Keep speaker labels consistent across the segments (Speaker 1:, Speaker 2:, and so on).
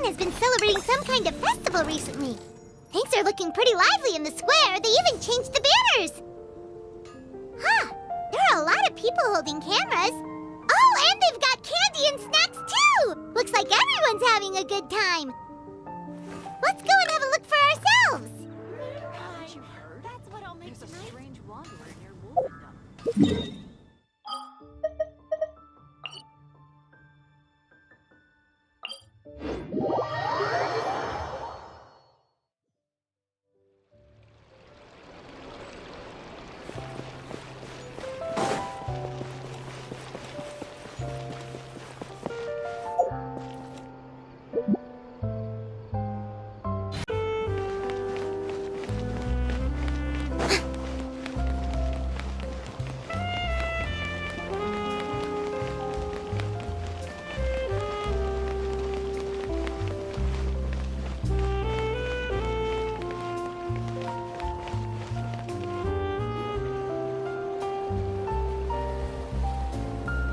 Speaker 1: Fontaine has been celebrating some kind of festival recently. Things are looking pretty lively in the square. They even changed the banners. Huh, there are a lot of people holding cameras. Oh, and they've got candy and snacks too! Looks like everyone's having a good time. Let's go and have a look for ourselves.
Speaker 2: Haven't you heard? That's what'll make a strange wanderer near Wolfendom.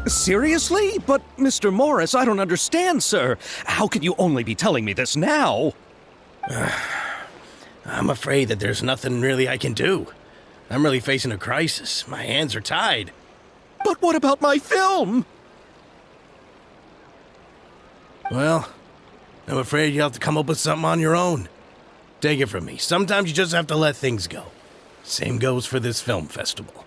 Speaker 3: Seriously? But, Mr. Morris, I don't understand, sir. How can you only be telling me this now?
Speaker 4: I'm afraid that there's nothing really I can do. I'm really facing a crisis. My hands are tied.
Speaker 3: But what about my film?
Speaker 4: Well, I'm afraid you'll have to come up with something on your own. Take it from me. Sometimes you just have to let things go. Same goes for this film festival.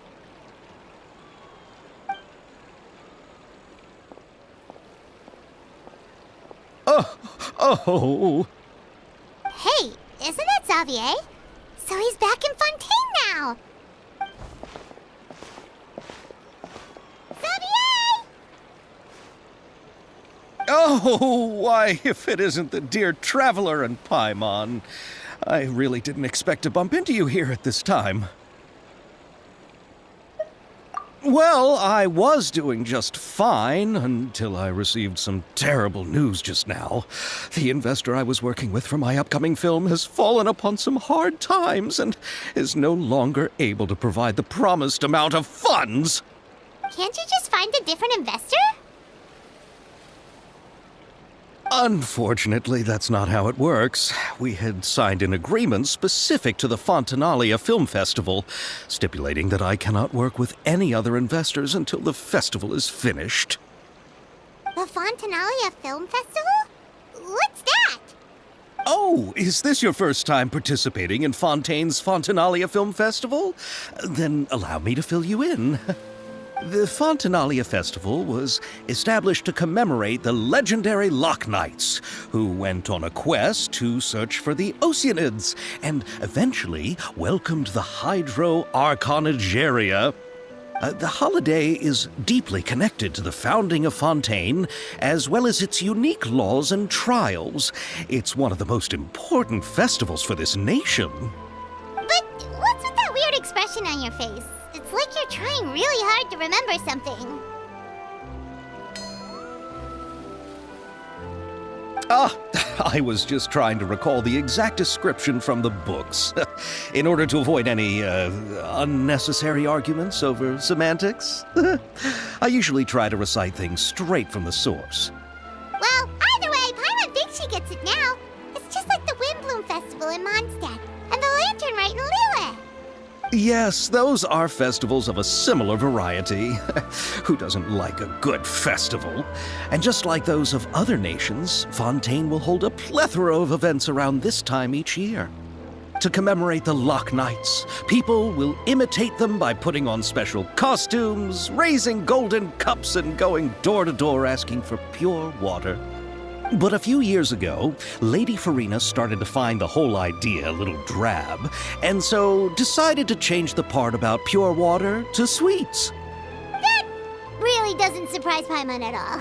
Speaker 3: Oh.
Speaker 1: Hey, isn't that Xavier? So he's back in Fontaine now. Xavier!
Speaker 3: Oh, why, if it isn't the dear Traveler and Paimon. I really didn't expect to bump into you here at this time. Well, I was doing just fine until I received some terrible news just now. The investor I was working with for my upcoming film has fallen upon some hard times and is no longer able to provide the promised amount of funds.
Speaker 1: Can't you just find a different investor?
Speaker 3: Unfortunately, that's not how it works. We had signed an agreement specific to the Fontanalia Film Festival, stipulating that I cannot work with any other investors until the festival is finished.
Speaker 1: The Fontanalia Film Festival? What's that?
Speaker 3: Oh, is this your first time participating in Fontaine's Fontanalia Film Festival? Then allow me to fill you in. The Fontanalia Festival was established to commemorate the legendary Loch Knights, who went on a quest to search for the Oceanids and eventually welcomed the Hydro Arconageria. The holiday is deeply connected to the founding of Fontaine, as well as its unique laws and trials. It's one of the most important festivals for this nation.
Speaker 1: But what's with that weird expression on your face? It's like you're trying really hard to remember something.
Speaker 3: I was just trying to recall the exact description from the books, in order to avoid any unnecessary arguments over semantics. I usually try to recite things straight from the source.
Speaker 1: Well, either way, Paimon thinks she gets it now. It's just like the Windbloom Festival in Mondstadt, and the Lantern Rite in Lille.
Speaker 3: Yes, those are festivals of a similar variety. Who doesn't like a good festival? And just like those of other nations, Fontaine will hold a plethora of events around this time each year. To commemorate the Loch Knights, people will imitate them by putting on special costumes, raising golden cups, and going door to door asking for pure water. But a few years ago, Lady Farina started to find the whole idea a little drab, and so decided to change the part about pure water to sweets.
Speaker 1: That really doesn't surprise Paimon at all.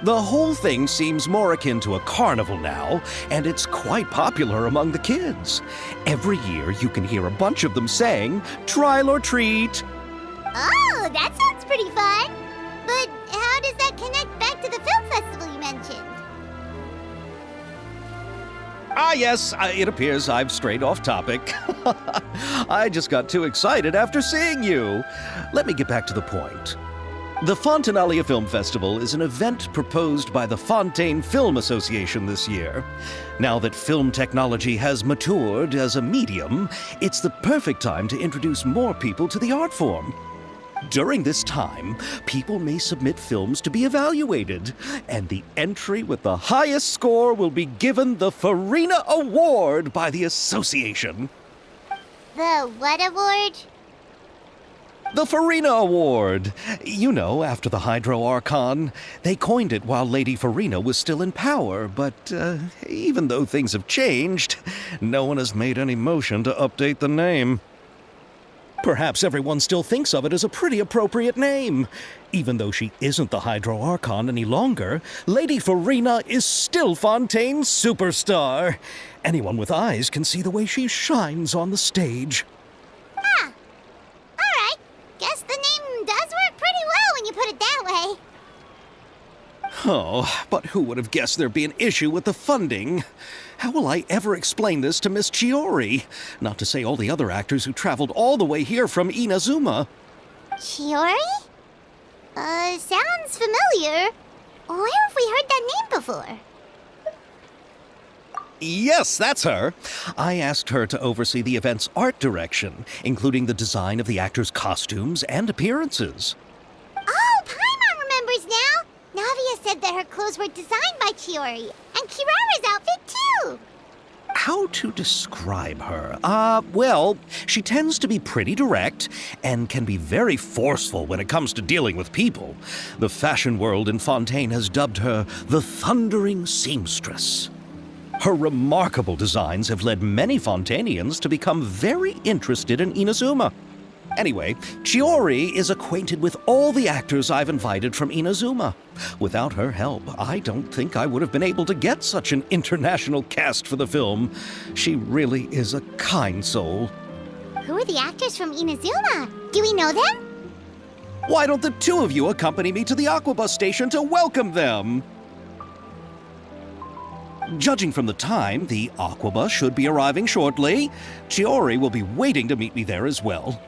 Speaker 3: The whole thing seems more akin to a carnival now, and it's quite popular among the kids. Every year you can hear a bunch of them saying, "Trial or treat."
Speaker 1: Oh, that sounds pretty fun. But how does that connect back to the film festival you mentioned?
Speaker 3: Ah, yes, it appears I've strayed off topic. I just got too excited after seeing you. Let me get back to the point. The Fontanalia Film Festival is an event proposed by the Fontaine Film Association this year. Now that film technology has matured as a medium, it's the perfect time to introduce more people to the art form. During this time, people may submit films to be evaluated, and the entry with the highest score will be given the Farina Award by the association.
Speaker 1: The what award?
Speaker 3: The Farina Award. You know, after the Hydro Archon. They coined it while Lady Farina was still in power, but even though things have changed, no one has made any motion to update the name. Perhaps everyone still thinks of it as a pretty appropriate name. Even though she isn't the Hydro Archon any longer, Lady Farina is still Fontaine's superstar. Anyone with eyes can see the way she shines on the stage.
Speaker 1: Huh. All right. Guess the name does work pretty well when you put it that way.
Speaker 3: Oh, but who would have guessed there'd be an issue with the funding? How will I ever explain this to Miss Chiori? Not to say all the other actors who traveled all the way here from Inazuma.
Speaker 1: Chiori? Sounds familiar. Where have we heard that name before?
Speaker 3: Yes, that's her. I asked her to oversee the event's art direction, including the design of the actors' costumes and appearances.
Speaker 1: Oh, Paimon remembers now! Navia said that her clothes were designed by Chiori, and Kirara's outfit too!
Speaker 3: How to describe her? Well, she tends to be pretty direct and can be very forceful when it comes to dealing with people. The fashion world in Fontaine has dubbed her the Thundering Seamstress. Her remarkable designs have led many Fontainians to become very interested in Inazuma. Anyway, Chiori is acquainted with all the actors I've invited from Inazuma. Without her help, I don't think I would have been able to get such an international cast for the film. She really is a kind soul.
Speaker 1: Who are the actors from Inazuma? Do we know them?
Speaker 3: Why don't the two of you accompany me to the Aquabus station to welcome them? Judging from the time, the Aquabus should be arriving shortly. Chiori will be waiting to meet me there as well.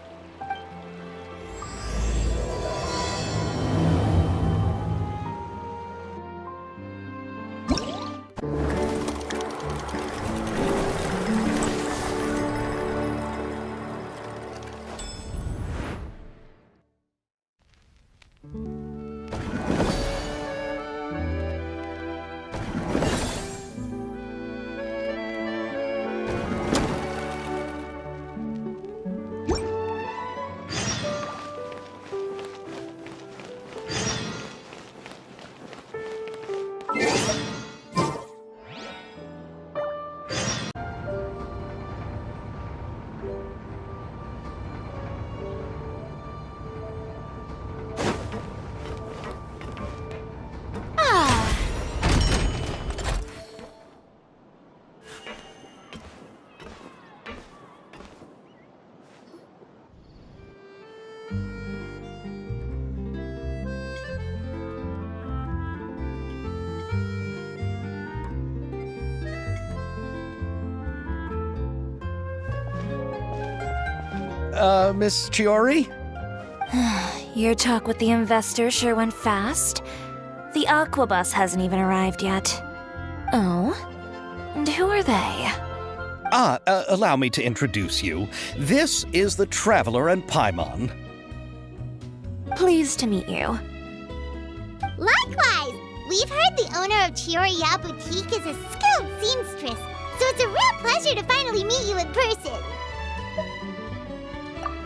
Speaker 3: Miss Chiori?
Speaker 5: Your talk with the investor sure went fast. The Aquabus hasn't even arrived yet. Oh? And who are they?
Speaker 3: Allow me to introduce you. This is the Traveler and Paimon.
Speaker 5: Pleased to meet you.
Speaker 1: Likewise! We've heard the owner of Chioriya Boutique is a skilled seamstress, so it's a real pleasure to finally meet you in person.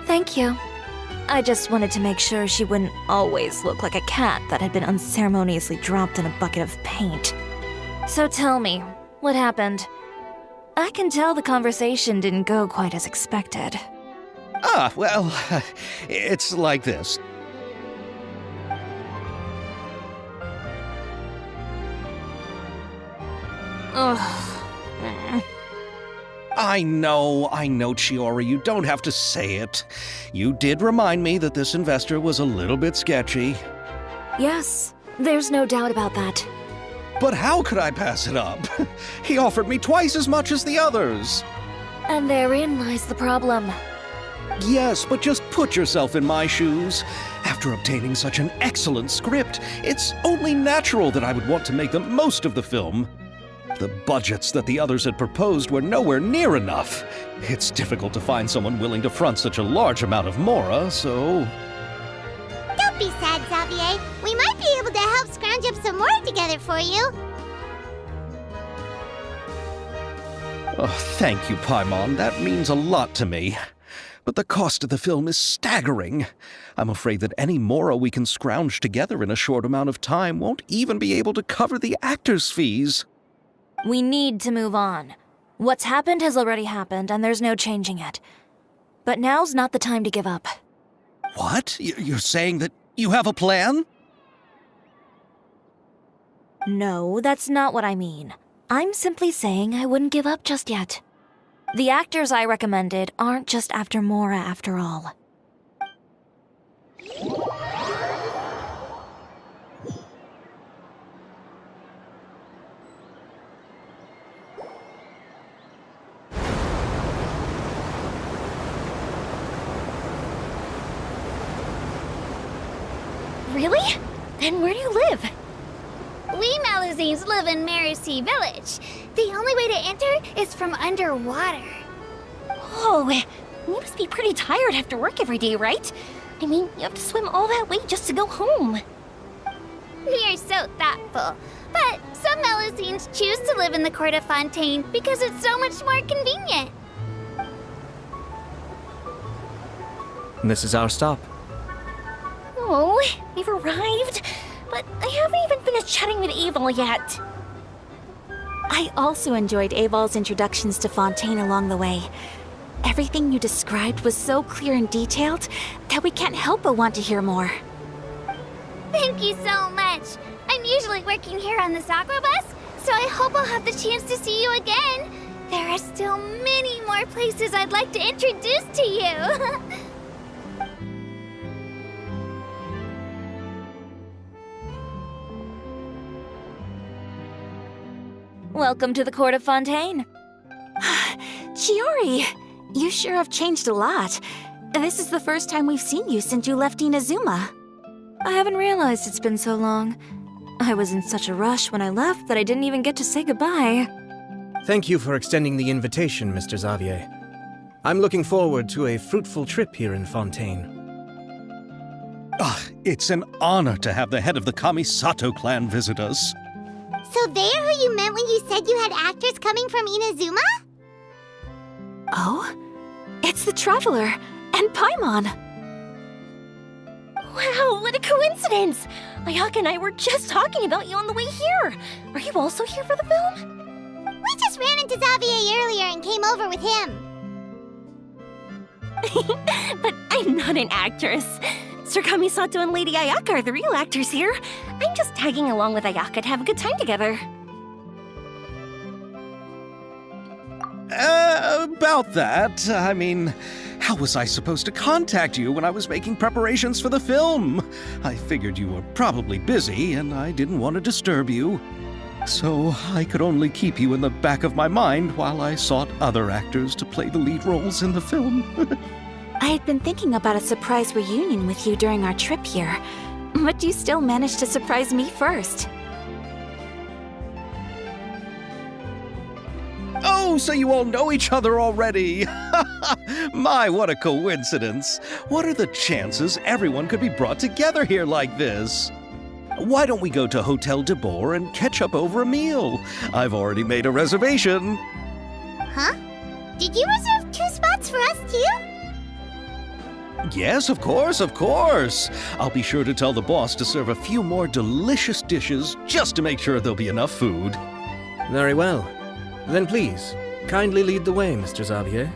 Speaker 5: Thank you. I just wanted to make sure she wouldn't always look like a cat that had been unceremoniously dropped in a bucket of paint. So tell me, what happened? I can tell the conversation didn't go quite as expected.
Speaker 3: Well, it's like this.
Speaker 5: Ugh.
Speaker 3: I know, Chiori, you don't have to say it. You did remind me that this investor was a little bit sketchy.
Speaker 5: Yes, there's no doubt about that.
Speaker 3: But how could I pass it up? He offered me twice as much as the others.
Speaker 5: And therein lies the problem.
Speaker 3: Yes, but just put yourself in my shoes. After obtaining such an excellent script, it's only natural that I would want to make the most of the film. The budgets that the others had proposed were nowhere near enough. It's difficult to find someone willing to front such a large amount of mora, so...
Speaker 1: Don't be sad, Xavier. We might be able to help scrounge up some more together for you.
Speaker 3: Oh, thank you, Paimon. That means a lot to me. But the cost of the film is staggering. I'm afraid that any mora we can scrounge together in a short amount of time won't even be able to cover the actors' fees.
Speaker 5: We need to move on. What's happened has already happened, and there's no changing it. But now's not the time to give up.
Speaker 3: What? You're saying that you have a plan?
Speaker 5: No, that's not what I mean. I'm simply saying I wouldn't give up just yet. The actors I recommended aren't just after mora after all. Really? And where do you live?
Speaker 1: We Melusines live in Mercy Village. The only way to enter is from underwater.
Speaker 6: Oh, you must be pretty tired after work every day, right? I mean, you have to swim all that way just to go home.
Speaker 1: You're so thoughtful. But some Melusines choose to live in the Court of Fontaine because it's so much more convenient.
Speaker 7: This is our stop.
Speaker 6: Oh, we've arrived. But I haven't even finished chatting with Abel yet.
Speaker 8: I also enjoyed Aval's introductions to Fontaine along the way. Everything you described was so clear and detailed that we can't help but want to hear more.
Speaker 1: Thank you so much. I'm usually working here on the Sakura bus, so I hope I'll have the chance to see you again. There are still many more places I'd like to introduce to you.
Speaker 5: Welcome to the Court of Fontaine.
Speaker 8: Chiori, you sure have changed a lot. This is the first time we've seen you since you left Inazuma.
Speaker 5: I haven't realized it's been so long. I was in such a rush when I left that I didn't even get to say goodbye.
Speaker 7: Thank you for extending the invitation, Mr. Xavier. I'm looking forward to a fruitful trip here in Fontaine.
Speaker 3: It's an honor to have the head of the Kamisato clan visit us.
Speaker 1: So they're who you meant when you said you had actors coming from Inazuma?
Speaker 8: Oh? It's the Traveler and Paimon.
Speaker 6: Wow, what a coincidence! Ayaka and I were just talking about you on the way here. Are you also here for the film?
Speaker 1: We just ran into Xavier earlier and came over with him.
Speaker 6: But I'm not an actress. Sir Kamisato and Lady Ayaka are the real actors here. I'm just tagging along with Ayaka to have a good time together.
Speaker 3: About that, I mean, how was I supposed to contact you when I was making preparations for the film? I figured you were probably busy, and I didn't want to disturb you. So I could only keep you in the back of my mind while I sought other actors to play the lead roles in the film.
Speaker 8: I had been thinking about a surprise reunion with you during our trip here, but you still managed to surprise me first.
Speaker 3: Oh, so you all know each other already! My, what a coincidence! What are the chances everyone could be brought together here like this? Why don't we go to Hotel de Boer and catch up over a meal? I've already made a reservation.
Speaker 1: Huh? Did you reserve 2 spots for us too?
Speaker 3: Yes, of course, of course. I'll be sure to tell the boss to serve a few more delicious dishes just to make sure there'll be enough food.
Speaker 7: Very well. Then please, kindly lead the way, Mr. Xavier.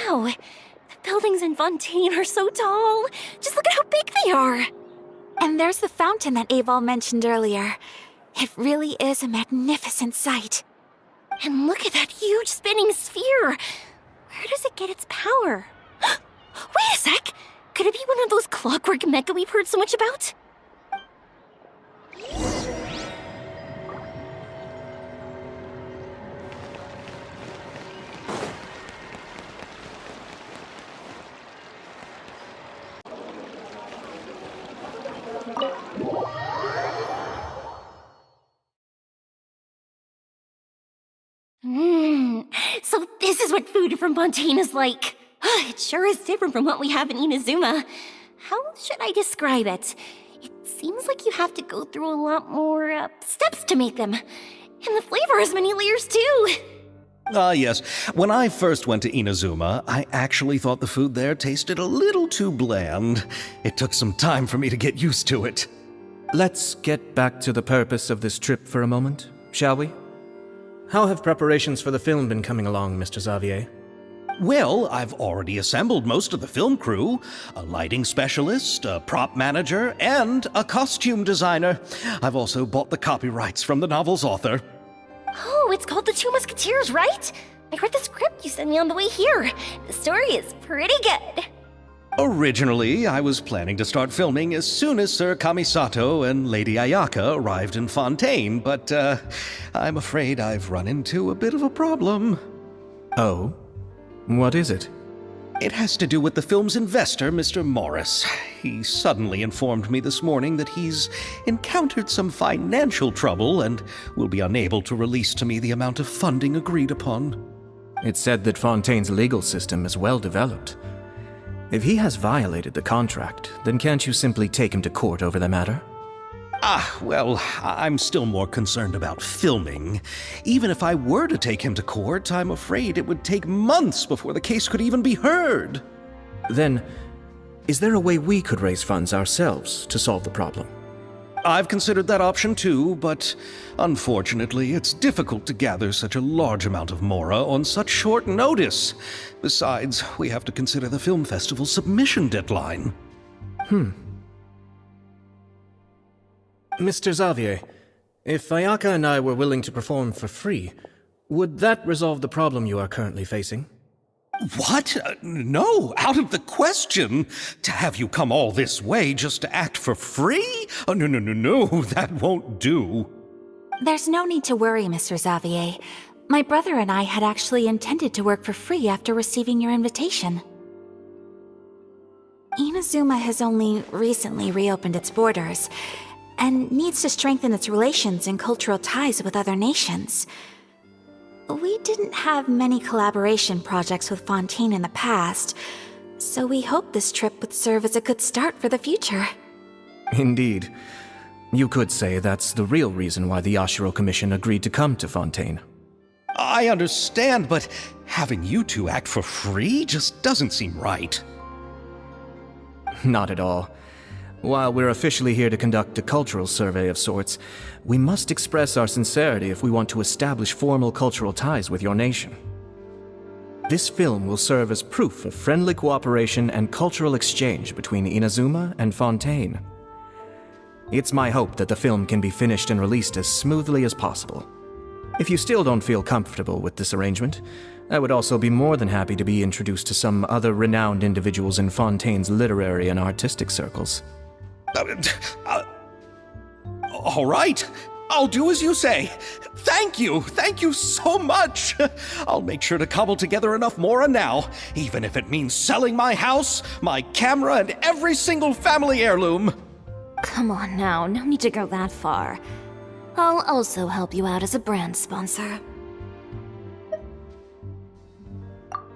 Speaker 6: Wow, the buildings in Fontaine are so tall. Just look at how big they are.
Speaker 8: And there's the fountain that Aval mentioned earlier. It really is a magnificent sight.
Speaker 6: And look at that huge spinning sphere. Where does it get its power? Wait a sec! Could it be one of those clockwork mecha we've heard so much about? So this is what food from Fontaine is like. It sure is different from what we have in Inazuma. How should I describe it? It seems like you have to go through a lot more steps to make them. And the flavor has many layers too.
Speaker 3: Yes. When I first went to Inazuma, I actually thought the food there tasted a little too bland. It took some time for me to get used to it.
Speaker 7: Let's get back to the purpose of this trip for a moment, shall we? How have preparations for the film been coming along, Mr. Xavier?
Speaker 3: Well, I've already assembled most of the film crew, a lighting specialist, a prop manager, and a costume designer. I've also bought the copyrights from the novel's author.
Speaker 6: Oh, it's called The Two Musketeers, right? I read the script you sent me on the way here. The story is pretty good.
Speaker 3: Originally, I was planning to start filming as soon as Sir Kamisato and Lady Ayaka arrived in Fontaine, but I'm afraid I've run into a bit of a problem.
Speaker 7: Oh? What is it?
Speaker 3: It has to do with the film's investor, Mr. Morris. He suddenly informed me this morning that he's encountered some financial trouble and will be unable to release to me the amount of funding agreed upon.
Speaker 7: It's said that Fontaine's legal system is well developed. If he has violated the contract, then can't you simply take him to court over the matter?
Speaker 3: Well, I'm still more concerned about filming. Even if I were to take him to court, I'm afraid it would take months before the case could even be heard.
Speaker 7: Then, is there a way we could raise funds ourselves to solve the problem?
Speaker 3: I've considered that option too, but unfortunately, it's difficult to gather such a large amount of mora on such short notice. Besides, we have to consider the film festival's submission deadline.
Speaker 7: Mr. Xavier, if Ayaka and I were willing to perform for free, would that resolve the problem you are currently facing?
Speaker 3: What? No, out of the question. To have you come all this way just to act for free? Oh, no, that won't do.
Speaker 8: There's no need to worry, Mr. Xavier. My brother and I had actually intended to work for free after receiving your invitation. Inazuma has only recently reopened its borders, and needs to strengthen its relations and cultural ties with other nations. We didn't have many collaboration projects with Fontaine in the past, so we hoped this trip would serve as a good start for the future.
Speaker 7: Indeed. You could say that's the real reason why the Yashiro Commission agreed to come to Fontaine.
Speaker 3: I understand, but having you two act for free just doesn't seem right.
Speaker 7: Not at all. While we're officially here to conduct a cultural survey of sorts, we must express our sincerity if we want to establish formal cultural ties with your nation. This film will serve as proof of friendly cooperation and cultural exchange between Inazuma and Fontaine. It's my hope that the film can be finished and released as smoothly as possible. If you still don't feel comfortable with this arrangement, I would also be more than happy to be introduced to some other renowned individuals in Fontaine's literary and artistic circles.
Speaker 3: All right, I'll do as you say. Thank you so much. I'll make sure to cobble together enough mora now, even if it means selling my house, my camera, and every single family heirloom.
Speaker 5: Come on now, no need to go that far. I'll also help you out as a brand sponsor.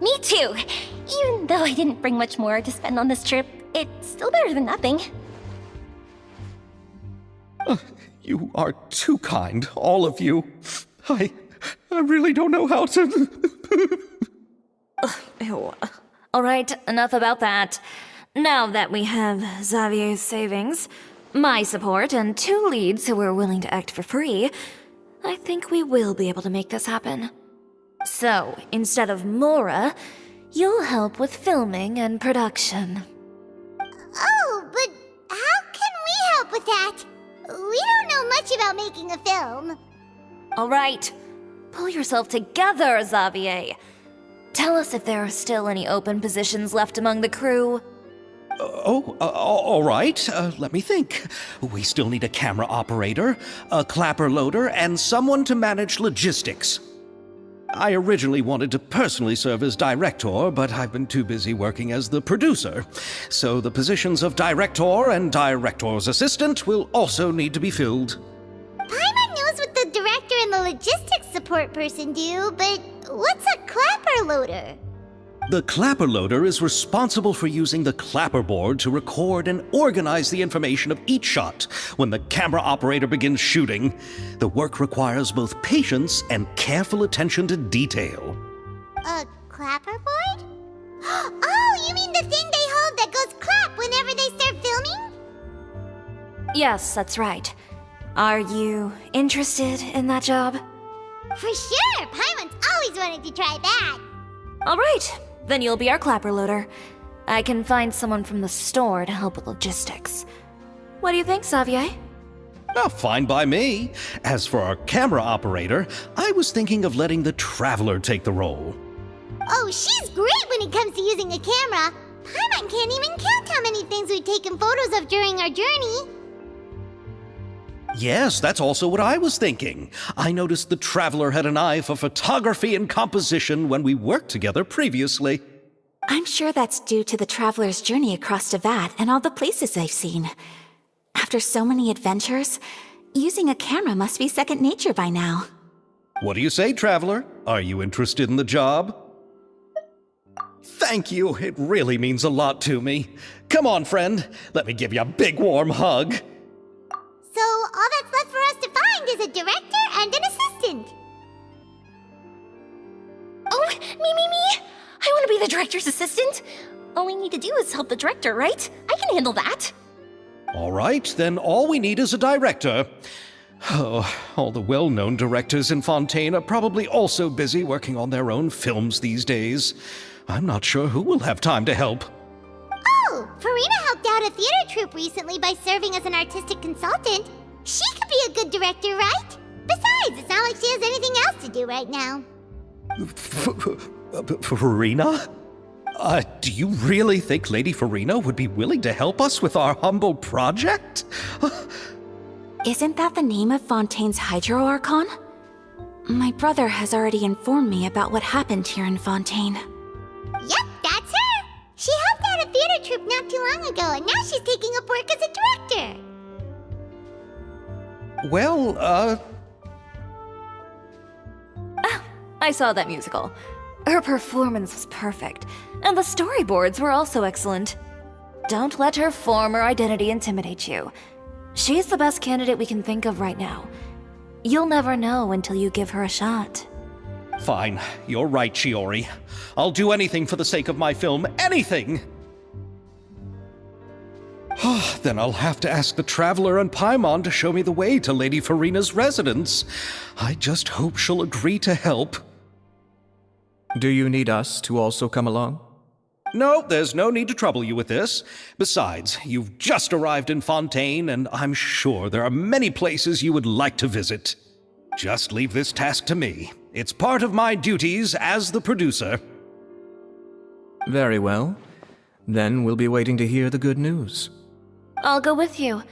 Speaker 6: Me too! Even though I didn't bring much more to spend on this trip, it's still better than nothing.
Speaker 3: You are too kind, all of you. I really don't know how to...
Speaker 5: Ew. Alright, enough about that. Now that we have Xavier's savings, my support, and 2 leads who are willing to act for free, I think we will be able to make this happen. So, instead of Mora, you'll help with filming and production.
Speaker 1: Oh, but how can we help with that? We don't know much about making a film.
Speaker 5: Alright, pull yourself together, Xavier. Tell us if there are still any open positions left among the crew.
Speaker 3: All right. Let me think. We still need a camera operator, a clapper loader, and someone to manage logistics. I originally wanted to personally serve as director, but I've been too busy working as the producer. So the positions of director and director's assistant will also need to be filled.
Speaker 1: Paimon knows what the director and the logistics support person do, but what's a clapper loader?
Speaker 3: The clapper loader is responsible for using the clapperboard to record and organize the information of each shot when the camera operator begins shooting. The work requires both patience and careful attention to detail.
Speaker 1: A clapperboard? Oh, you mean the thing they hold that goes clap whenever they start filming?
Speaker 5: Yes, that's right. Are you interested in that job?
Speaker 1: For sure! Paimon's always wanted to try that.
Speaker 5: All right, then you'll be our clapper loader. I can find someone from the store to help with logistics. What do you think, Xavier?
Speaker 3: Oh, fine by me. As for our camera operator, I was thinking of letting the Traveler take the role.
Speaker 1: Oh, she's great when it comes to using a camera. Paimon can't even count how many things we've taken photos of during our journey.
Speaker 3: Yes, that's also what I was thinking. I noticed the Traveler had an eye for photography and composition when we worked together previously.
Speaker 8: I'm sure that's due to the traveler's journey across Devat and all the places they've seen. After so many adventures, using a camera must be second nature by now.
Speaker 3: What do you say, Traveler? Are you interested in the job? Thank you. It really means a lot to me. Come on, friend. Let me give you a big warm hug.
Speaker 1: So all that's left for us to find is a director and an assistant.
Speaker 6: Oh, me! I want to be the director's assistant. All we need to do is help the director, right? I can handle that.
Speaker 3: All right, then all we need is a director. Oh, all the well-known directors in Fontaine are probably also busy working on their own films these days. I'm not sure who will have time to help.
Speaker 1: Oh, Farina helped out a theater troupe recently by serving as an artistic consultant. She could be a good director, right? Besides, it's not like she has anything else to do right now.
Speaker 3: Farina? Do you really think Lady Farina would be willing to help us with our humble project?
Speaker 8: Isn't that the name of Fontaine's Hydro Archon? My brother has already informed me about what happened here in Fontaine.
Speaker 1: Yep, that's her! She helped out a theater troupe not too long ago, and now she's taking up work as a director.
Speaker 3: Well,
Speaker 5: I saw that musical. Her performance was perfect, and the storyboards were also excellent. Don't let her former identity intimidate you. She's the best candidate we can think of right now. You'll never know until you give her a shot.
Speaker 3: Fine. You're right, Shiori. I'll do anything for the sake of my film. Anything! Then I'll have to ask the Traveler and Paimon to show me the way to Lady Farina's residence. I just hope she'll agree to help.
Speaker 7: Do you need us to also come along?
Speaker 3: No, there's no need to trouble you with this. Besides, you've just arrived in Fontaine, and I'm sure there are many places you would like to visit. Just leave this task to me. It's part of my duties as the producer.
Speaker 7: Very well. Then we'll be waiting to hear the good news.
Speaker 5: I'll go with you.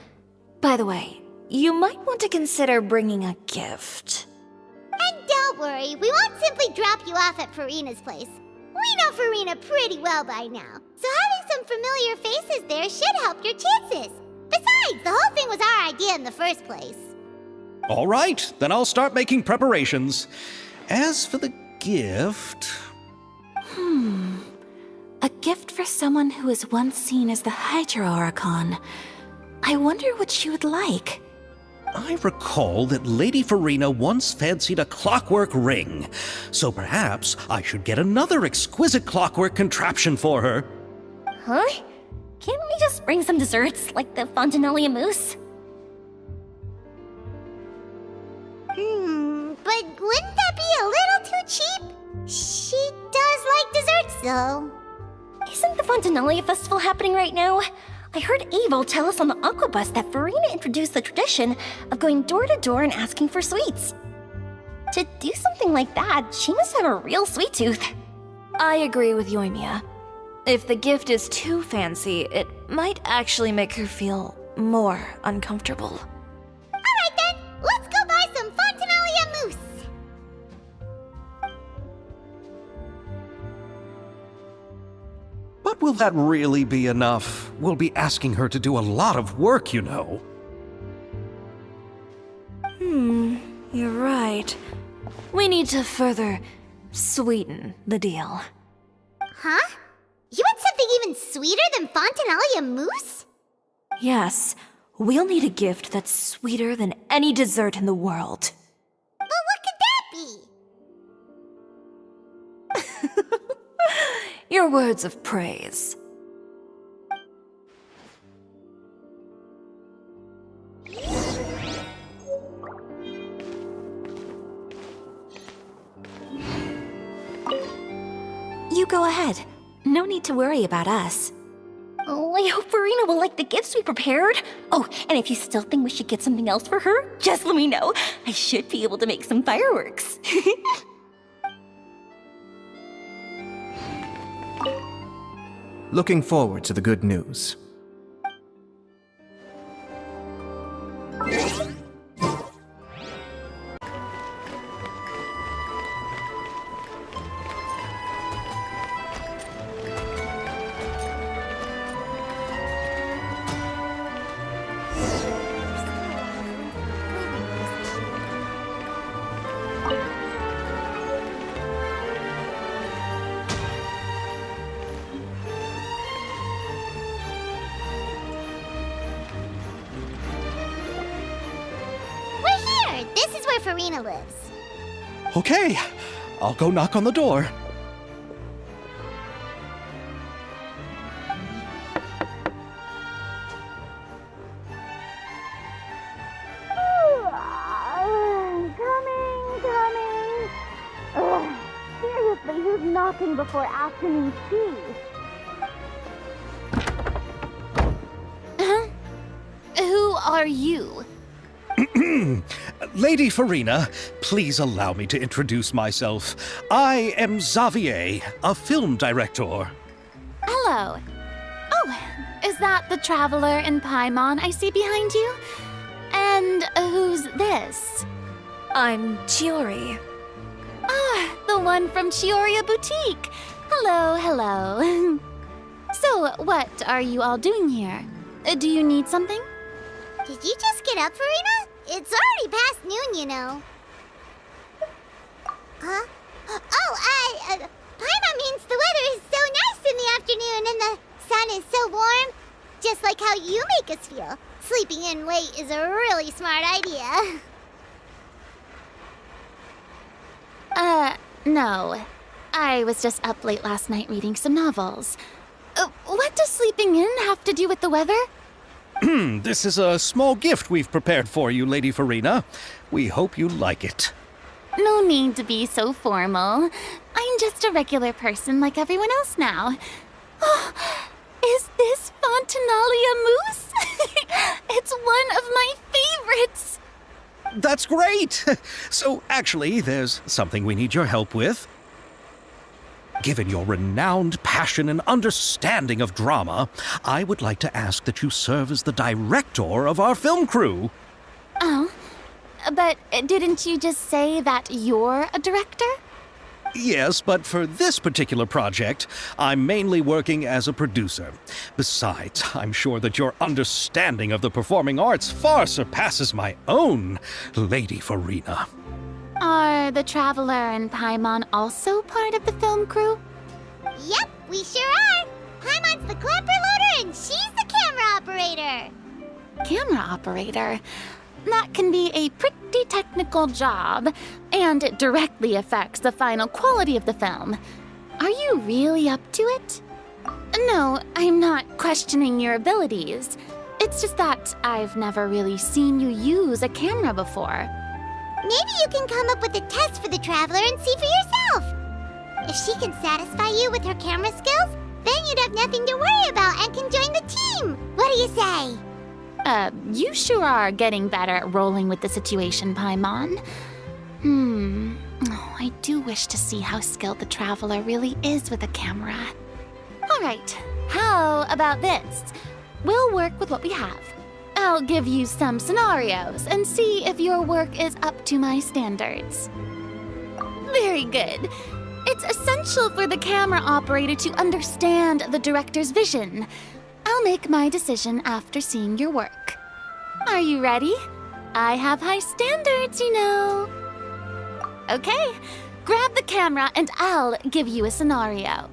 Speaker 5: By the way, you might want to consider bringing a gift.
Speaker 1: And don't worry, we won't simply drop you off at Farina's place. We know Farina pretty well by now, so having some familiar faces there should help your chances. Besides, the whole thing was our idea in the first place.
Speaker 3: All right, then I'll start making preparations. As for the gift...
Speaker 8: A gift for someone who was once seen as the Hydro Archon. I wonder what she would like.
Speaker 3: I recall that Lady Farina once fancied a clockwork ring, so perhaps I should get another exquisite clockwork contraption for her.
Speaker 6: Huh? Can't we just bring some desserts, like the Fontinalia mousse?
Speaker 1: But wouldn't that be a little too cheap? She does like desserts, though.
Speaker 6: Isn't the Fontinalia festival happening right now? I heard Abel tell us on the Aquabus that Farina introduced the tradition of going door to door and asking for sweets. To do something like that, she must have a real sweet tooth.
Speaker 5: I agree with Yoimiya. If the gift is too fancy, it might actually make her feel more uncomfortable.
Speaker 1: Alright then, let's go buy some Fontanalia mousse!
Speaker 3: But will that really be enough? We'll be asking her to do a lot of work, you know.
Speaker 5: You're right. We need to further sweeten the deal.
Speaker 1: Huh? You want something even sweeter than Fontanalia mousse?
Speaker 5: Yes, we'll need a gift that's sweeter than any dessert in the world.
Speaker 1: But what could that be?
Speaker 5: Your words of praise.
Speaker 8: You go ahead. No need to worry about us.
Speaker 6: Oh, I hope Farina will like the gifts we prepared. Oh, and if you still think we should get something else for her, just let me know. I should be able to make some fireworks.
Speaker 7: Looking forward to the good news.
Speaker 1: This is where Farina lives.
Speaker 3: Okay, I'll go knock on the door.
Speaker 1: Coming. Ugh, seriously, who's knocking before afternoon tea?
Speaker 2: Who are you?
Speaker 3: Lady Farina, please allow me to introduce myself. I am Xavier, a film director.
Speaker 2: Hello. Oh, is that the traveler in Paimon I see behind you? And who's this?
Speaker 5: I'm Chiori.
Speaker 2: Ah, the one from Chioria Boutique. Hello. So, what are you all doing here? Do you need something?
Speaker 1: Did you just get up, Farina? It's already past noon, you know. Huh? Paimon means the weather is so nice in the afternoon and the sun is so warm. Just like how you make us feel. Sleeping in late is a really smart idea.
Speaker 2: No. I was just up late last night reading some novels. What does sleeping in have to do with the weather?
Speaker 3: This is a small gift we've prepared for you, Lady Farina. We hope you like it.
Speaker 2: No need to be so formal. I'm just a regular person like everyone else now. Oh, is this Fontanalia mousse? It's one of my favorites.
Speaker 3: That's great! So, actually, there's something we need your help with. Given your renowned passion and understanding of drama, I would like to ask that you serve as the director of our film crew.
Speaker 2: Oh, but didn't you just say that you're a director?
Speaker 3: Yes, but for this particular project, I'm mainly working as a producer. Besides, I'm sure that your understanding of the performing arts far surpasses my own, Lady Farina.
Speaker 2: Are the Traveler and Paimon also part of the film crew?
Speaker 1: Yep, we sure are. Paimon's the clapper loader and she's the camera operator.
Speaker 2: Camera operator? That can be a pretty technical job, and it directly affects the final quality of the film. Are you really up to it? No, I'm not questioning your abilities. It's just that I've never really seen you use a camera before.
Speaker 1: Maybe you can come up with a test for the Traveler and see for yourself. If she can satisfy you with her camera skills, then you'd have nothing to worry about and can join the team. What do you say?
Speaker 2: You sure are getting better at rolling with the situation, Paimon. I do wish to see how skilled the traveler really is with a camera. All right, how about this? We'll work with what we have. I'll give you some scenarios and see if your work is up to my standards. Very good. It's essential for the camera operator to understand the director's vision. I'll make my decision after seeing your work. Are you ready? I have high standards, you know. Okay, grab the camera and I'll give you a scenario.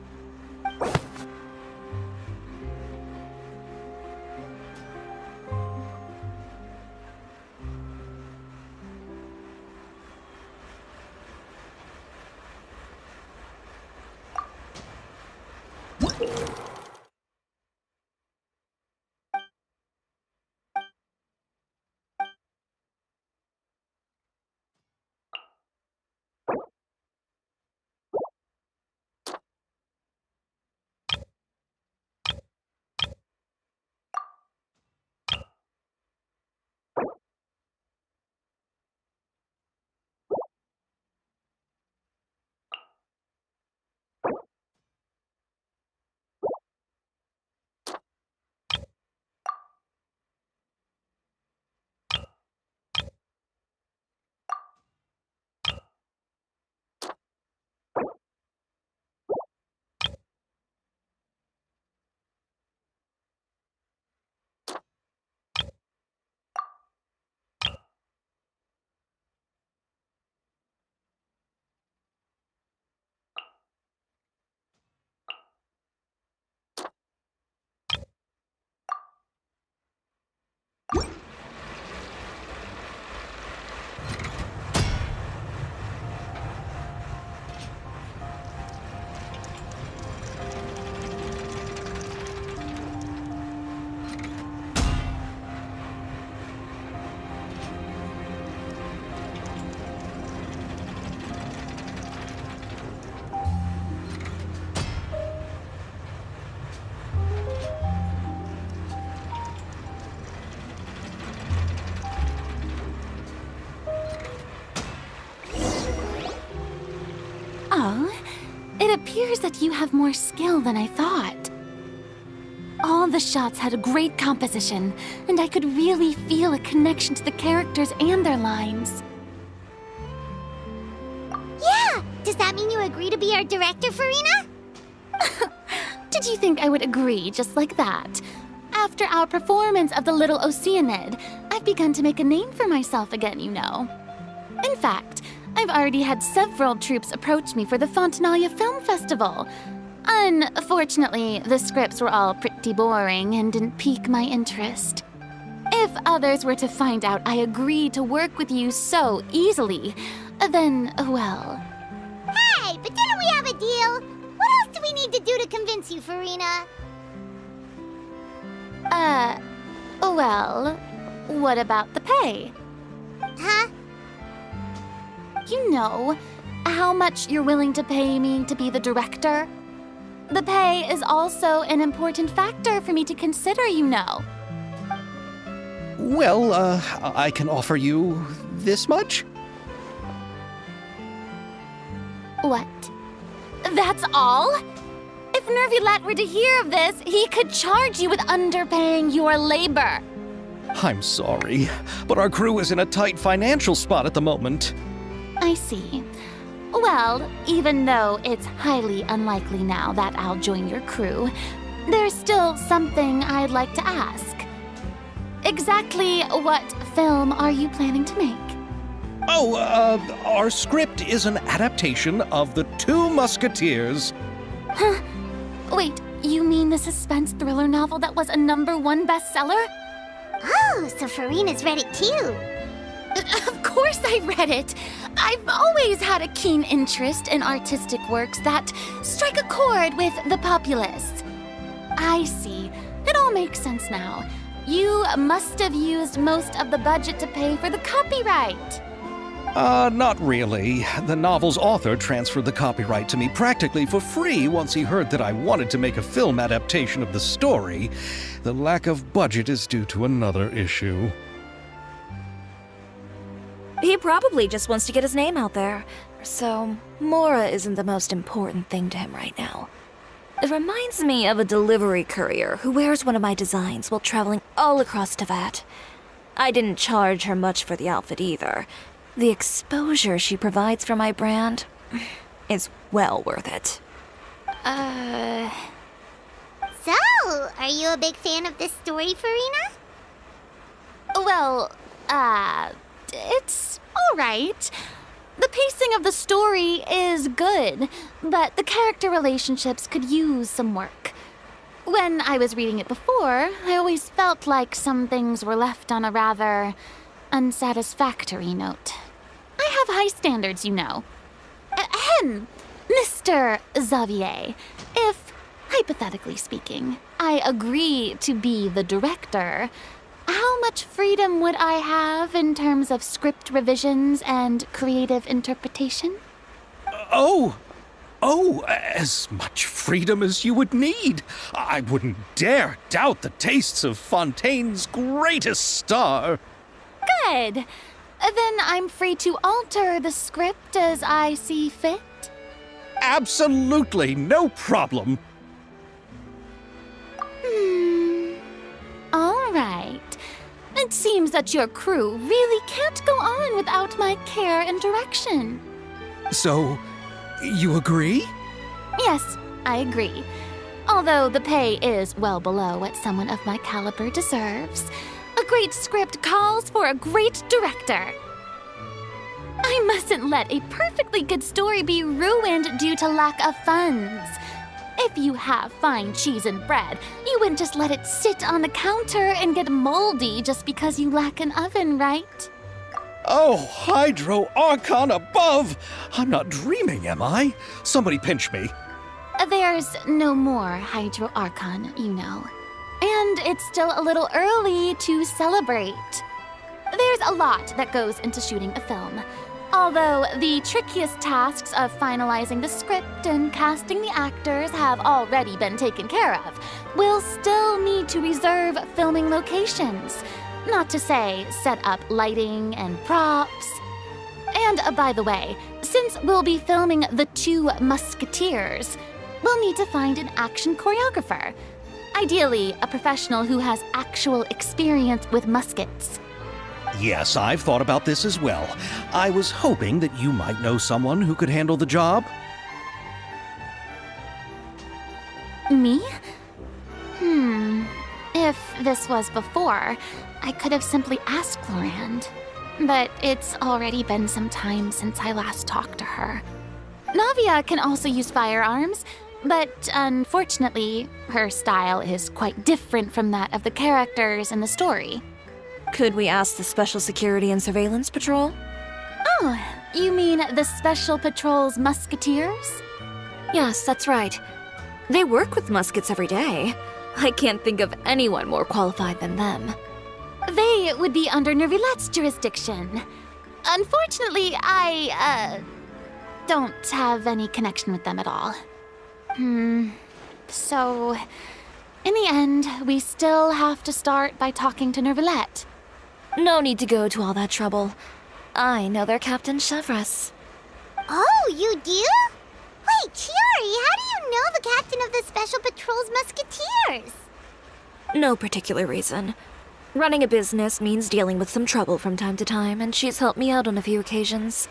Speaker 2: Oh, it appears that you have more skill than I thought. All the shots had a great composition, and I could really feel a connection to the characters and their lines.
Speaker 1: Yeah! Does that mean you agree to be our director, Farina?
Speaker 2: Did you think I would agree just like that? After our performance of The Little Oceanid, I've begun to make a name for myself again, you know. In fact, I've already had several troops approach me for the Fontanalia Film Festival. Unfortunately, the scripts were all pretty boring and didn't pique my interest. If others were to find out I agreed to work with you so easily, then, well...
Speaker 1: Hey, but didn't we have a deal? What else do we need to do to convince you, Farina?
Speaker 2: Well, what about the pay?
Speaker 1: Huh?
Speaker 2: You know, how much you're willing to pay me to be the director? The pay is also an important factor for me to consider, you know.
Speaker 3: Well, I can offer you this much?
Speaker 2: What? That's all? If Nervilat were to hear of this, he could charge you with underpaying your labor.
Speaker 3: I'm sorry, but our crew is in a tight financial spot at the moment.
Speaker 2: I see. Well, even though it's highly unlikely now that I'll join your crew, there's still something I'd like to ask. Exactly what film are you planning to make?
Speaker 3: Oh, our script is an adaptation of The Two Musketeers.
Speaker 2: Huh? Wait, you mean the suspense thriller novel that was a #1 bestseller?
Speaker 1: Oh, so Farina's read it too.
Speaker 2: Of course I read it. I've always had a keen interest in artistic works that strike a chord with the populace. I see. It all makes sense now. You must have used most of the budget to pay for the copyright.
Speaker 3: Not really. The novel's author transferred the copyright to me practically for free once he heard that I wanted to make a film adaptation of the story. The lack of budget is due to another issue.
Speaker 5: He probably just wants to get his name out there. so Mora isn't the most important thing to him right now. It reminds me of a delivery courier who wears one of my designs while traveling all across Teyvat. I didn't charge her much for the outfit either. The exposure she provides for my brand is well worth it.
Speaker 1: So, are you a big fan of this story, Farina?
Speaker 2: Well, it's alright. The pacing of the story is good, but the character relationships could use some work. When I was reading it before, I always felt like some things were left on a rather unsatisfactory note. I have high standards, you know. Ahem, Mr. Xavier, if, hypothetically speaking, I agree to be the director, how much freedom would I have in terms of script revisions and creative interpretation?
Speaker 3: Oh, as much freedom as you would need. I wouldn't dare doubt the tastes of Fontaine's greatest star.
Speaker 2: Good. Then I'm free to alter the script as I see fit.
Speaker 3: Absolutely no problem.
Speaker 2: All right. It seems that your crew really can't go on without my care and direction.
Speaker 3: So, you agree?
Speaker 2: Yes, I agree. Although the pay is well below what someone of my caliber deserves, a great script calls for a great director. I mustn't let a perfectly good story be ruined due to lack of funds. If you have fine cheese and bread, you wouldn't just let it sit on the counter and get moldy just because you lack an oven, right?
Speaker 3: Oh, Hydro Archon above! I'm not dreaming, am I? Somebody pinch me.
Speaker 2: There's no more Hydro Archon, you know. And it's still a little early to celebrate. There's a lot that goes into shooting a film. Although the trickiest tasks of finalizing the script and casting the actors have already been taken care of, we'll still need to reserve filming locations. Not to say set up lighting and props. And by the way, since we'll be filming the 2 Musketeers, we'll need to find an action choreographer. Ideally, a professional who has actual experience with muskets.
Speaker 3: Yes, I've thought about this as well. I was hoping that you might know someone who could handle the job.
Speaker 2: Me? If this was before, I could have simply asked Lorand. But it's already been some time since I last talked to her. Navia can also use firearms, but unfortunately, her style is quite different from that of the characters in the story.
Speaker 5: Could we ask the Special Security and Surveillance Patrol?
Speaker 2: Oh, you mean the Special Patrol's Musketeers?
Speaker 5: Yes, that's right. They work with muskets every day. I can't think of anyone more qualified than them.
Speaker 2: They would be under Nervilette's jurisdiction. Unfortunately, I, don't have any connection with them at all. So, in the end, we still have to start by talking to Nervilette.
Speaker 5: No need to go to all that trouble. I know their Captain Chevres.
Speaker 1: Oh, you do? Wait, Chiari, how do you know the captain of the Special Patrol's Musketeers?
Speaker 5: No particular reason. Running a business means dealing with some trouble from time to time, and she's helped me out on a few occasions.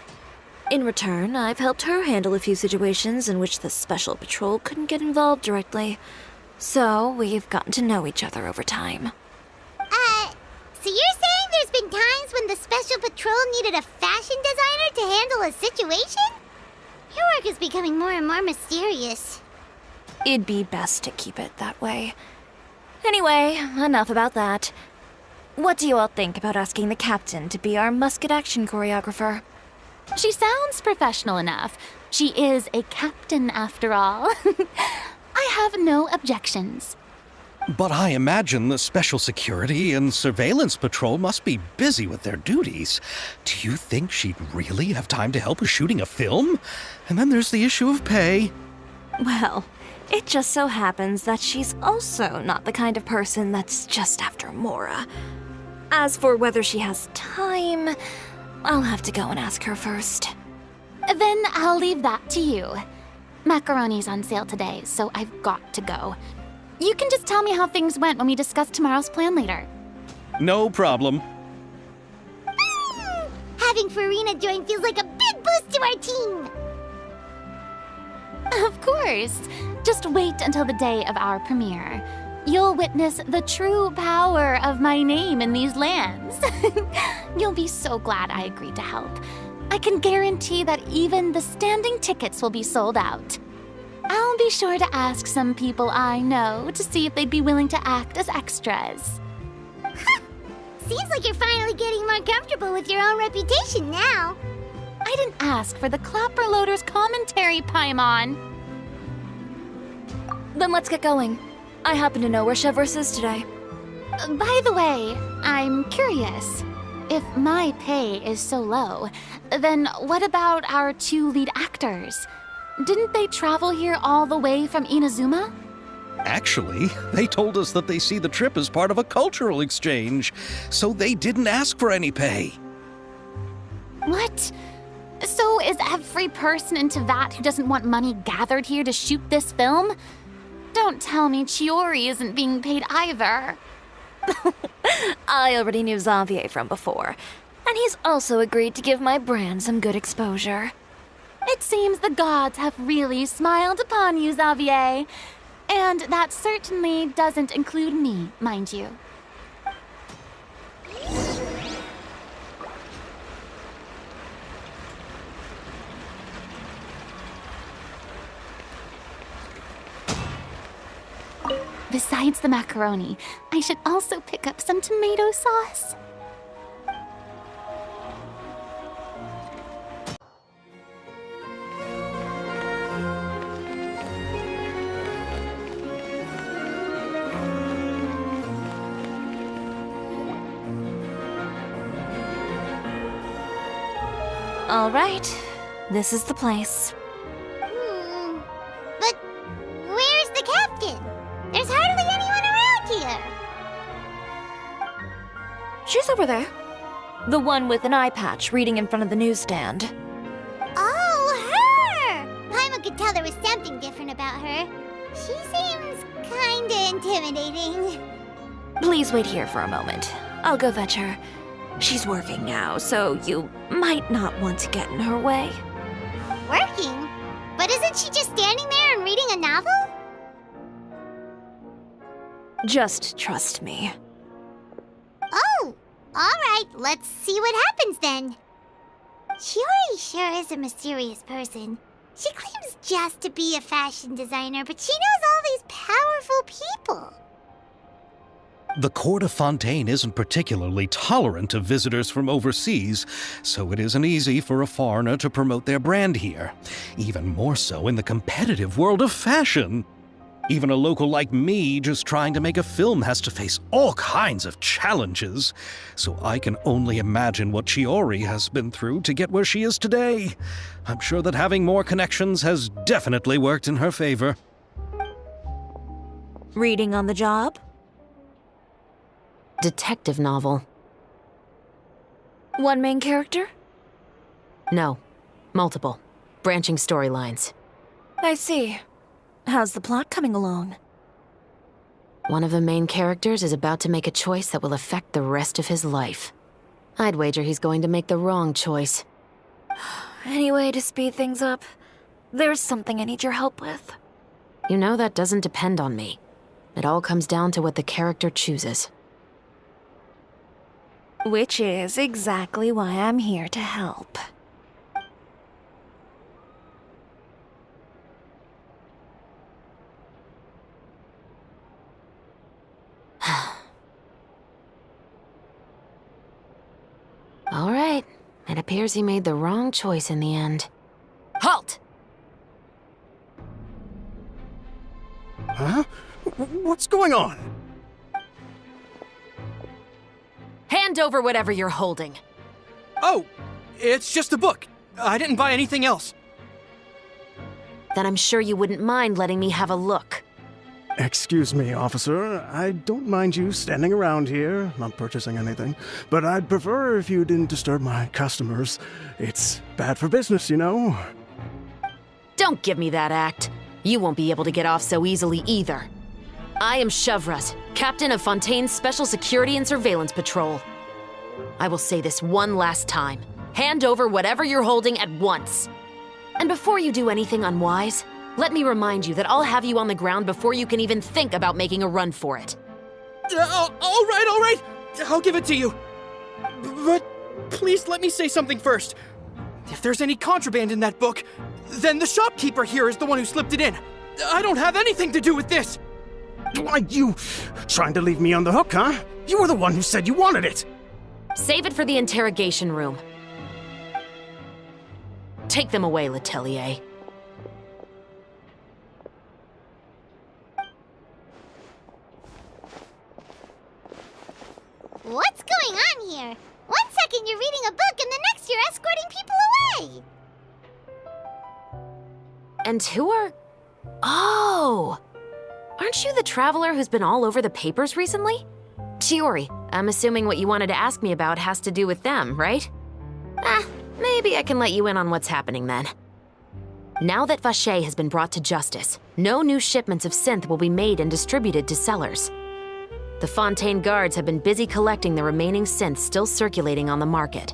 Speaker 5: In return, I've helped her handle a few situations in which the Special Patrol couldn't get involved directly. So, we've gotten to know each other over time.
Speaker 1: So you're saying there's been times when the Special Patrol needed a fashion designer to handle a situation? Your work is becoming more and more mysterious.
Speaker 5: It'd be best to keep it that way. Anyway, enough about that. What do you all think about asking the captain to be our musket action choreographer?
Speaker 2: She sounds professional enough. She is a captain, after all. I have no objections.
Speaker 3: But I imagine the Special Security and Surveillance Patrol must be busy with their duties. Do you think she'd really have time to help with shooting a film? And then there's the issue of pay.
Speaker 5: Well, it just so happens that she's also not the kind of person that's just after Mora. As for whether she has time, I'll have to go and ask her first.
Speaker 2: Then I'll leave that to you. Macaroni's on sale today, so I've got to go. You can just tell me how things went when we discuss tomorrow's plan later.
Speaker 3: No problem.
Speaker 1: Having Farina join feels like a big boost to our team.
Speaker 2: Of course. Just wait until the day of our premiere. You'll witness the true power of my name in these lands. You'll be so glad I agreed to help. I can guarantee that even the standing tickets will be sold out. I'll be sure to ask some people I know to see if they'd be willing to act as extras.
Speaker 1: Seems like you're finally getting more comfortable with your own reputation now.
Speaker 2: I didn't ask for the Clapper Loader's commentary, Paimon.
Speaker 5: Then let's get going. I happen to know where Chevreuse is today.
Speaker 2: By the way, I'm curious. If my pay is so low, then what about our 2 lead actors? Didn't they travel here all the way from Inazuma?
Speaker 3: Actually, they told us that they see the trip as part of a cultural exchange, so they didn't ask for any pay.
Speaker 2: What? So is every person in Tevat who doesn't want money gathered here to shoot this film? Don't tell me Chiori isn't being paid either.
Speaker 5: I already knew Xavier from before, and he's also agreed to give my brand some good exposure.
Speaker 2: It seems the gods have really smiled upon you, Xavier. And that certainly doesn't include me, mind you. Besides the macaroni, I should also pick up some tomato sauce.
Speaker 5: All right, this is the place.
Speaker 1: But where's the captain? There's hardly anyone around here.
Speaker 5: She's over there. The one with an eye patch reading in front of the newsstand.
Speaker 1: Oh, her! Paimon could tell there was something different about her. She seems kinda intimidating.
Speaker 5: Please wait here for a moment. I'll go fetch her. She's working now, so you might not want to get in her way.
Speaker 1: Working? But isn't she just standing there and reading a novel?
Speaker 5: Just trust me.
Speaker 1: Oh, alright, let's see what happens then. Chiori sure is a mysterious person. She claims just to be a fashion designer, but she knows all these powerful people.
Speaker 3: The court of Fontaine isn't particularly tolerant of visitors from overseas, so it isn't easy for a foreigner to promote their brand here. Even more so in the competitive world of fashion. Even a local like me just trying to make a film has to face all kinds of challenges. So I can only imagine what Chiori has been through to get where she is today. I'm sure that having more connections has definitely worked in her favor.
Speaker 5: Reading on the job?
Speaker 9: Detective novel.
Speaker 5: One main character?
Speaker 9: No. Multiple. Branching storylines.
Speaker 5: I see. How's the plot coming along?
Speaker 9: One of the main characters is about to make a choice that will affect the rest of his life. I'd wager he's going to make the wrong choice.
Speaker 5: Any way to speed things up? There's something I need your help with.
Speaker 9: You know that doesn't depend on me. It all comes down to what the character chooses.
Speaker 5: Which is exactly why I'm here to help.
Speaker 9: All right. It appears he made the wrong choice in the end.
Speaker 10: Halt!
Speaker 4: Huh? What's going on?
Speaker 10: Hand over whatever you're holding.
Speaker 11: Oh, it's just a book. I didn't buy anything else.
Speaker 9: Then I'm sure you wouldn't mind letting me have a look.
Speaker 12: Excuse me, officer. I don't mind you standing around here, not purchasing anything, but I'd prefer if you didn't disturb my customers. It's bad for business, you know.
Speaker 9: Don't give me that act. You won't be able to get off so easily either. I am Chevraz, captain of Fontaine's Special Security and Surveillance Patrol. I will say this one last time. Hand over whatever you're holding at once. And before you do anything unwise, let me remind you that I'll have you on the ground before you can even think about making a run for it.
Speaker 11: All right. I'll give it to you. But please let me say something first. If there's any contraband in that book, then the shopkeeper here is the one who slipped it in. I don't have anything to do with this.
Speaker 12: Why, you trying to leave me on the hook, huh? You were the one who said you wanted it.
Speaker 9: Save it for the interrogation room. Take them away, Letelier.
Speaker 1: What's going on here? One second you're reading a book and the next you're escorting people away.
Speaker 9: And who are... Oh! Aren't you the traveler who's been all over the papers recently? Chiori, I'm assuming what you wanted to ask me about has to do with them, right? Maybe I can let you in on what's happening then. Now that Vacher has been brought to justice, no new shipments of synth will be made and distributed to sellers. The Fontaine guards have been busy collecting the remaining synths still circulating on the market.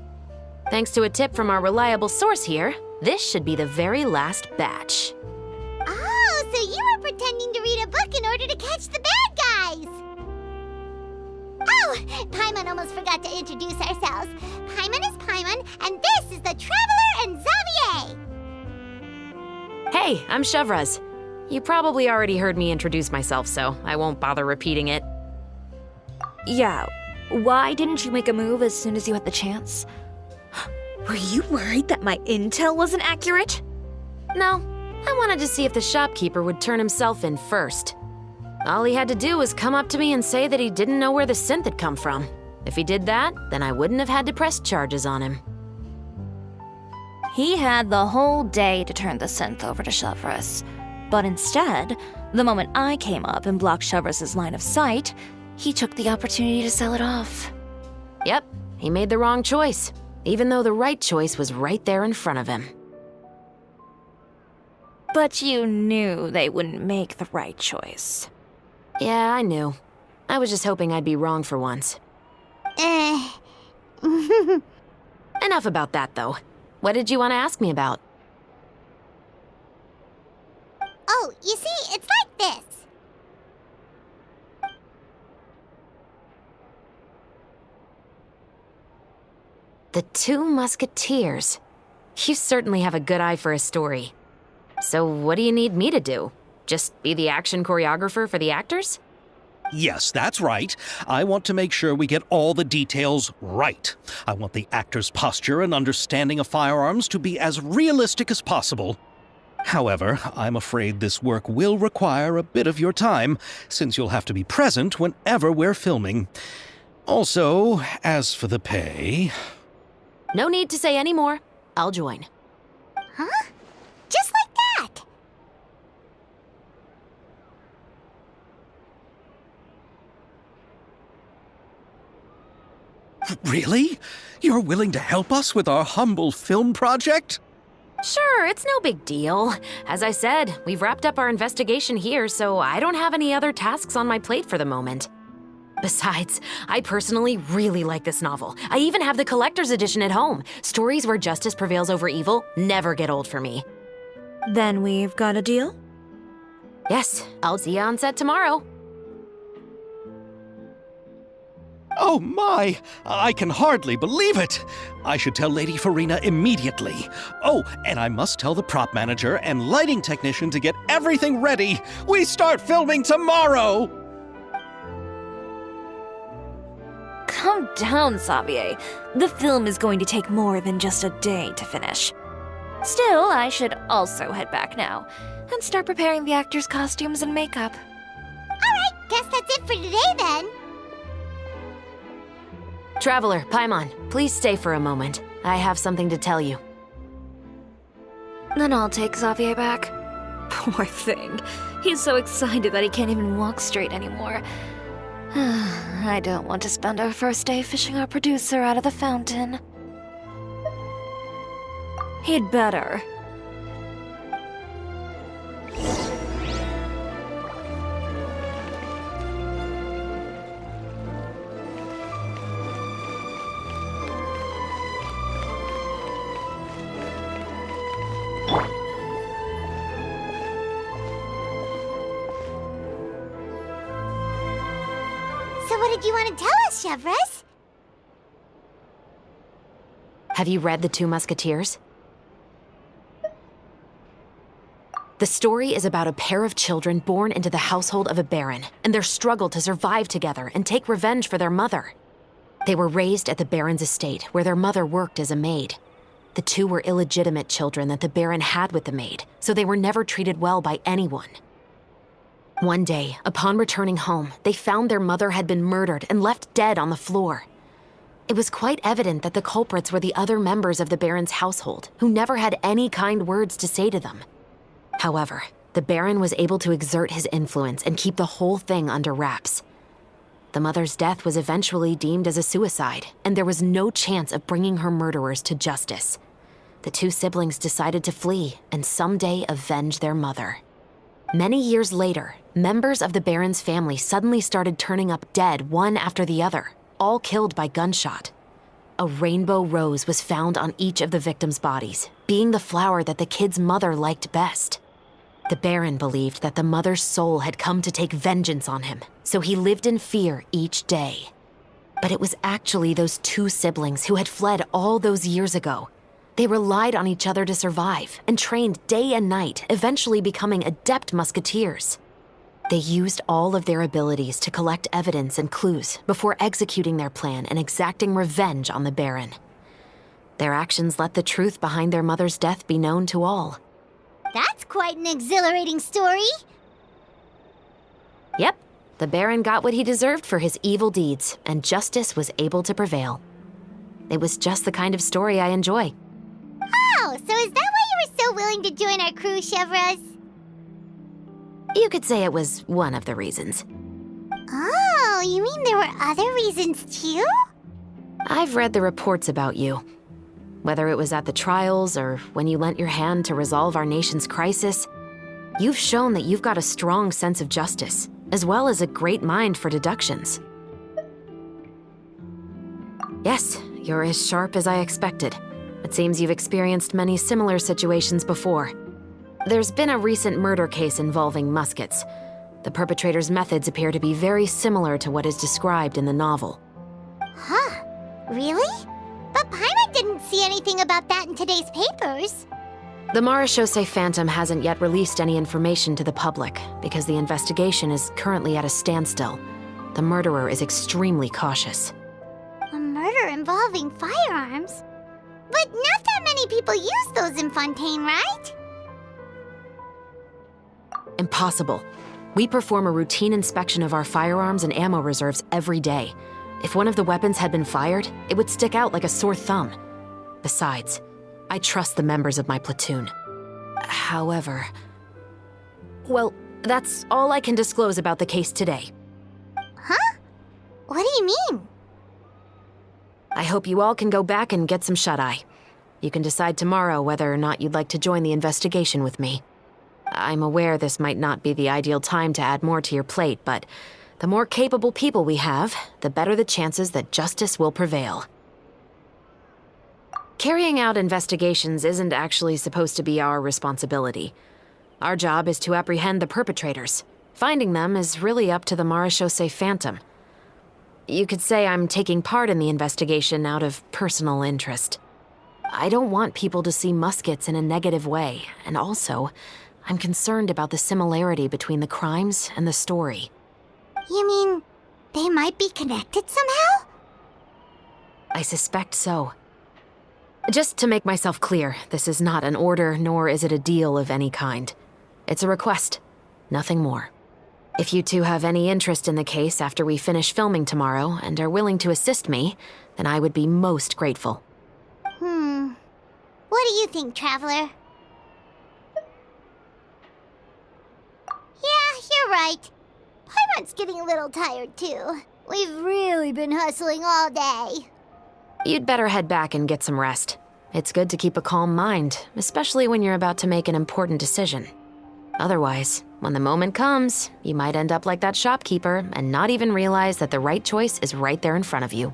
Speaker 9: Thanks to a tip from our reliable source here, this should be the very last batch.
Speaker 1: Oh, so you were pretending to read a book in order to catch the bad guys! Oh, Paimon almost forgot to introduce ourselves. Paimon is Paimon, and this is the Traveler and Xavier!
Speaker 9: Hey, I'm Chevraz. You probably already heard me introduce myself, so I won't bother repeating it.
Speaker 5: Yeah, why didn't you make a move as soon as you had the chance? Were you worried that my intel wasn't accurate?
Speaker 9: No, I wanted to see if the shopkeeper would turn himself in first. All he had to do was come up to me and say that he didn't know where the synth had come from. If he did that, then I wouldn't have had to press charges on him.
Speaker 5: He had the whole day to turn the synth over to Chevraz. But instead, the moment I came up and blocked Chevraz's line of sight, he took the opportunity to sell it off.
Speaker 9: Yep, he made the wrong choice, even though the right choice was right there in front of him.
Speaker 5: But you knew they wouldn't make the right choice.
Speaker 9: Yeah, I knew. I was just hoping I'd be wrong for once. Enough about that, though. What did you want to ask me about?
Speaker 1: Oh, you see, it's like this.
Speaker 9: The Two Musketeers. You certainly have a good eye for a story. So what do you need me to do? Just be the action choreographer for the actors?
Speaker 3: Yes, that's right. I want to make sure we get all the details right. I want the actor's posture and understanding of firearms to be as realistic as possible. However, I'm afraid this work will require a bit of your time, since you'll have to be present whenever we're filming. Also, as for the pay...
Speaker 9: No need to say any more. I'll join.
Speaker 1: Huh? Just like that?
Speaker 3: Really? You're willing to help us with our humble film project?
Speaker 9: Sure, it's no big deal. As I said, we've wrapped up our investigation here, so I don't have any other tasks on my plate for the moment. Besides, I personally really like this novel. I even have the collector's edition at home. Stories where justice prevails over evil never get old for me.
Speaker 5: Then we've got a deal?
Speaker 9: Yes, I'll see you on set tomorrow.
Speaker 3: Oh my! I can hardly believe it! I should tell Lady Farina immediately. Oh, and I must tell the prop manager and lighting technician to get everything ready. We start filming tomorrow!
Speaker 5: Calm down, Xavier. The film is going to take more than just a day to finish. Still, I should also head back now and start preparing the actors' costumes and makeup.
Speaker 1: Alright, guess that's it for today then.
Speaker 9: Traveler, Paimon, please stay for a moment. I have something to tell you.
Speaker 5: Then I'll take Xavier back. Poor thing. He's so excited that he can't even walk straight anymore. I don't want to spend our first day fishing our producer out of the fountain. He'd better.
Speaker 1: So what did you want to tell us, Chevres?
Speaker 9: Have you read The Two Musketeers? The story is about a pair of children born into the household of a baron and their struggle to survive together and take revenge for their mother. They were raised at the baron's estate, where their mother worked as a maid. The two were illegitimate children that the baron had with the maid, so they were never treated well by anyone. One day, upon returning home, they found their mother had been murdered and left dead on the floor. It was quite evident that the culprits were the other members of the baron's household, who never had any kind words to say to them. However, the baron was able to exert his influence and keep the whole thing under wraps. The mother's death was eventually deemed as a suicide, and there was no chance of bringing her murderers to justice. The two siblings decided to flee and someday avenge their mother. Many years later, members of the baron's family suddenly started turning up dead one after the other, all killed by gunshot. A rainbow rose was found on each of the victims' bodies, being the flower that the kid's mother liked best. The baron believed that the mother's soul had come to take vengeance on him, so he lived in fear each day. But it was actually those two siblings who had fled all those years ago. They relied on each other to survive and trained day and night, eventually becoming adept musketeers. They used all of their abilities to collect evidence and clues before executing their plan and exacting revenge on the baron. Their actions let the truth behind their mother's death be known to all.
Speaker 1: That's quite an exhilarating story.
Speaker 9: Yep, the baron got what he deserved for his evil deeds, and justice was able to prevail. It was just the kind of story I enjoy.
Speaker 1: Oh, so is that why you were so willing to join our crew, Chevres?
Speaker 9: You could say it was one of the reasons.
Speaker 1: Oh, you mean there were other reasons too?
Speaker 9: I've read the reports about you. Whether it was at the trials or when you lent your hand to resolve our nation's crisis, you've shown that you've got a strong sense of justice, as well as a great mind for deductions. Yes, you're as sharp as I expected. It seems you've experienced many similar situations before. There's been a recent murder case involving Muskets. The perpetrator's methods appear to be very similar to what is described in the novel.
Speaker 1: Huh, really? But Paimon didn't see anything about that in today's papers.
Speaker 9: The Marechaussee Phantom hasn't yet released any information to the public because the investigation is currently at a standstill. The murderer is extremely cautious.
Speaker 1: A murder involving firearms? But not that many people use those in Fontaine, right?
Speaker 9: Impossible. We perform a routine inspection of our firearms and ammo reserves every day. If one of the weapons had been fired, it would stick out like a sore thumb. Besides, I trust the members of my platoon. However... Well, that's all I can disclose about the case today.
Speaker 1: Huh? What do you mean?
Speaker 9: I hope you all can go back and get some shut-eye. You can decide tomorrow whether or not you'd like to join the investigation with me. I'm aware this might not be the ideal time to add more to your plate, but the more capable people we have, the better the chances that justice will prevail. Carrying out investigations isn't actually supposed to be our responsibility. Our job is to apprehend the perpetrators. Finding them is really up to the Marechaussee Phantom. You could say I'm taking part in the investigation out of personal interest. I don't want people to see Muskets in a negative way, and also, I'm concerned about the similarity between the crimes and the story.
Speaker 1: You mean they might be connected somehow?
Speaker 9: I suspect so. Just to make myself clear, this is not an order, nor is it a deal of any kind. It's a request, nothing more. If you two have any interest in the case after we finish filming tomorrow and are willing to assist me, then I would be most grateful.
Speaker 1: What do you think, Traveler? right. Paimon's getting a little tired, too. We've really been hustling all day.
Speaker 9: You'd better head back and get some rest. It's good to keep a calm mind, especially when you're about to make an important decision. Otherwise, when the moment comes, you might end up like that shopkeeper and not even realize that the right choice is right there in front of you.